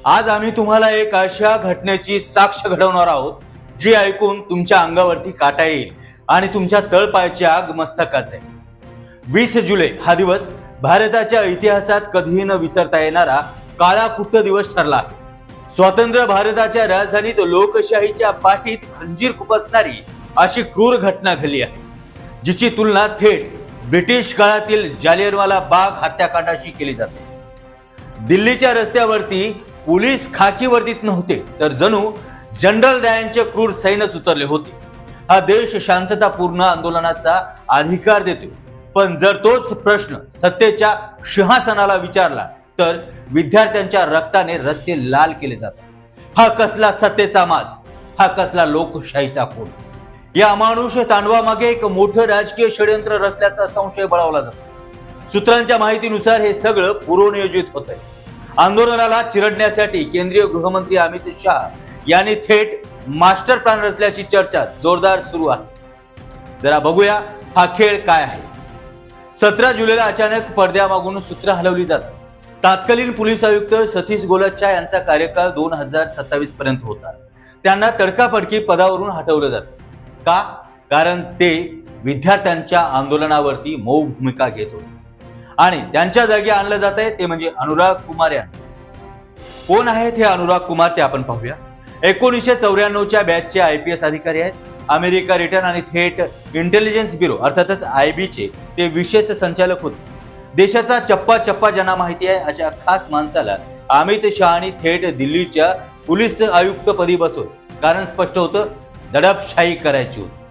आज आम्ही तुम्हाला एक अशा घटनेची साक्ष घडवणार आहोत जी ऐकून तुमच्या अंगावरती काटा येईल आणि तुमच्या तळपायाची आग मस्तकाच आहे। 20 जुलै हा दिवस भारताच्या इतिहासात कधीही न विसरता येणारा काळा कुट्ट दिवस ठरला आहे। स्वतंत्र भारताच्या राजधानीत लोकशाहीच्या पाठीत खंजीर खुपसणारी अशी क्रूर घटना घडली आहे, जिची तुलना थेट ब्रिटिश काळातील जालियनवाला बाग हत्याकांडाशी केली जाते। दिल्लीच्या रस्त्यावरती पोलीस खाकी वर्दीत नव्हते, तर जणू जनरल डायरचे क्रूर सैन्यच उतरले होते। हा देश शांततापूर्ण आंदोलनाचा अधिकार देतो, पण जर तोच प्रश्न सत्तेच्या सिंहासनाला विचारला तर विद्यार्थ्यांच्या रक्ताने रस्ते लाल केले जातात। हा कसला सत्तेचा माज, हा कसला लोकशाहीचा खून। या अमानुष तांडवामागे एक मोठं राजकीय षडयंत्र रचल्याचा संशय बळावला जातो। सूत्रांच्या माहितीनुसार हे सगळं पूर्वनियोजित होतंय। आंदोलनाला चिरडण्यासाठी केंद्रीय गृहमंत्री अमित शाह यांनी थेट मास्टर प्लॅन रचल्याची चर्चा जोरदार सुरू आहे। जरा बघूया हा खेळ काय आहे। 17 जुलैला अचानक पडद्यामागून सूत्र हलवली जातात। तत्कालीन पोलीस आयुक्त सतीश गोलच्छा यांचा कार्यकाळ 2027 पर्यंत होता। त्यांना तडकाफडकी पदावरून हटवलं जातं। का? कारण ते विद्यार्थ्यांच्या आंदोलनावरती मऊ भूमिका घेत होते आणि त्यांच्या जागी आणलं जात आहे ते म्हणजे अनुराग कुमार यांना। कोण आहेत हे अनुराग कुमार ते आपण पाहूया। 1994च्या बॅचचे IPS अधिकारी आहेत। अमेरिका रिटर्न आणि थेट इंटेलिजन्स ब्युरो अर्थातच IB चे ते विशेष संचालक होते। देशाचा चप्पा चप्पा ज्यांना माहिती आहे अशा खास माणसाला अमित शहानी थेट दिल्लीच्या पोलीस आयुक्तपदी बसवलं। कारण स्पष्ट होतं, दडपशाही करायची होती।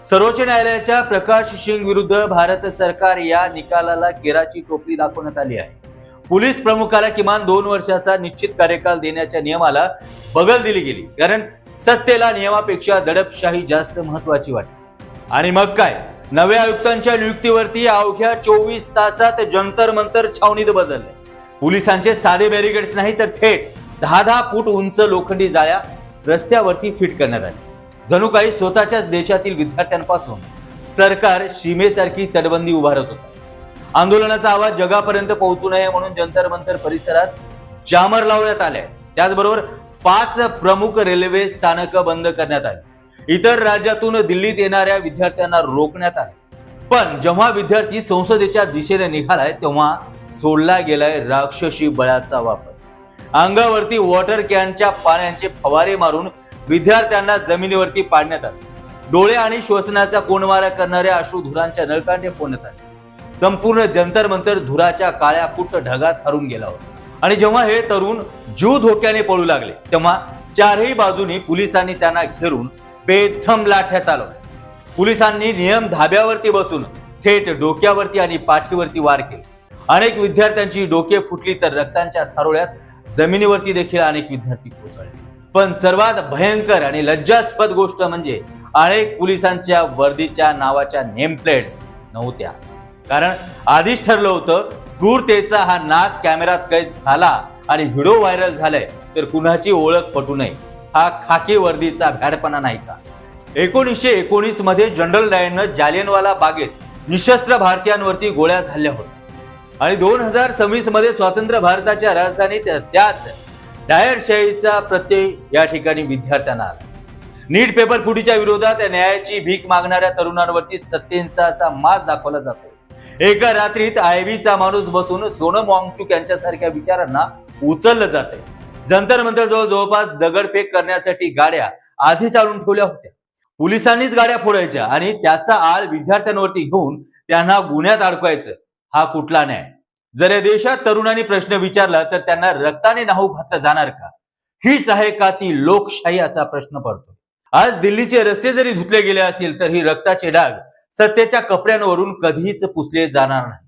सर्वोच्च न्यायालयाच्या प्रकाश सिंग विरुद्ध भारत सरकार या निकालाला केराची टोपली दाखवण्यात आली आहे। पोलीस प्रमुखाला किमान 2 वर्षाचा निश्चित कार्यकाल देण्याच्या नियमाला बगल दिली गेली, कारण सत्तेला नियमापेक्षा दडपशाही जास्त महत्वाची वाटते। आणि मग काय, नव्या आयुक्तांच्या नियुक्तीवरती अवघ्या 24 तासात जंतर मंतर छावणीत बदलले। पोलिसांचे साधे बॅरिकेड्स नाही तर थेट 10-10 फूट उंच लोखंडी जाळ्या रस्त्यावरती फिट करण्यात आल्या। जणू काही स्वतःच्याच देशातील विद्यार्थ्यांपासून सरकार सीमेसारखी तटबंदी उभारत होता। आंदोलनाचा आवाज जगापर्यंत पोहोचू नये म्हणून जंतर मंतर परिसरात जामर लावण्यात आले। त्याचबरोबर 5 प्रमुख रेल्वे स्थानक बंद करण्यात आली। इतर राज्यातून दिल्लीत येणाऱ्या विद्यार्थ्यांना रोखण्यात आले। पण जेव्हा विद्यार्थी संसदेच्या दिशेने निघालाय तेव्हा सोडला गेलाय राक्षसी बळाचा वापर। अंगावरती वॉटर कॅनच्या पाण्याचे फवारे मारून विद्यार्थ्यांना जमिनीवरती पाडण्यात आले। डोळे आणि श्वसनाचा कोंडमारा करणाऱ्या अश्रुधुरांच्या नळकांडे फोडण्यात आले। संपूर्ण जंतर मंतर धुराच्या काळ्या कुट्ट ढगात हरून गेला होता। आणि जेव्हा हे तरुण जीव धोक्याने पळू लागले तेव्हा चारही बाजूनी पोलिसांनी त्यांना घेरून बेथम लाठ्या चालवल्या। पोलिसांनी नियम धाब्यावरती बसून थेट डोक्यावरती आणि पाठीवरती वार केले। अनेक विद्यार्थ्यांची डोके फुटली तर रक्तांच्या थारोळ्यात जमिनीवरती देखील अनेक विद्यार्थी कोसळले। पण सर्वात भयंकर आणि लज्जास्पद गोष्ट म्हणजे अनेक पोलिसांच्या वर्दीच्या नावाच्या नेम प्लेट्स नव्हत्या। कारण आधीच ठरलं होतं, क्रूरतेचा हा नाच कॅमेऱ्यात कैद झाला आणि व्हिडिओ व्हायरल झालाय तर कुणाची ओळख पटू नये। हा खाकी वर्दीचा भ्याडपणा नाही का? 1919 मध्ये जनरल डायरनं जालियनवाला बागेत निशस्त्र भारतीयांवरती गोळ्या झाडल्या होत्या आणि 2026 मध्ये स्वतंत्र भारताच्या राजधानीत त्याच डायरशाहीचा प्रत्यय या ठिकाणी विद्यार्थ्यांना आला। नीट पेपर फुटीच्या विरोधात न्यायाची भीक मागणाऱ्या तरुणांवरती सत्तेचा असा माज दाखवला जातो। एका रात्रीत IB चा माणूस बसून सोनम वांगचुक यांच्यासारख्या विचारांना उचललं जाते। जंतर मंतर जवळपास दगडफेक करण्यासाठी गाड्या आधी चालून ठेवल्या होत्या। पोलिसांनीच गाड्या फोडायच्या आणि त्याचा आळ विद्यार्थ्यांवरती घेऊन त्यांना गुन्ह्यात अडकवायचं। हा कुठला न्याय? जर या देशात तरुणांनी प्रश्न विचारला तर त्यांना रक्ताने न्हाऊ घातलं जाणार का? हीच आहे का ती लोकशाही असा प्रश्न पडतो। आज दिल्लीचे रस्ते जरी धुतले गेले असतील तर ही रक्ताचे डाग सत्तेच्या कपड्यांवरून कधीच पुसले जाणार नाही।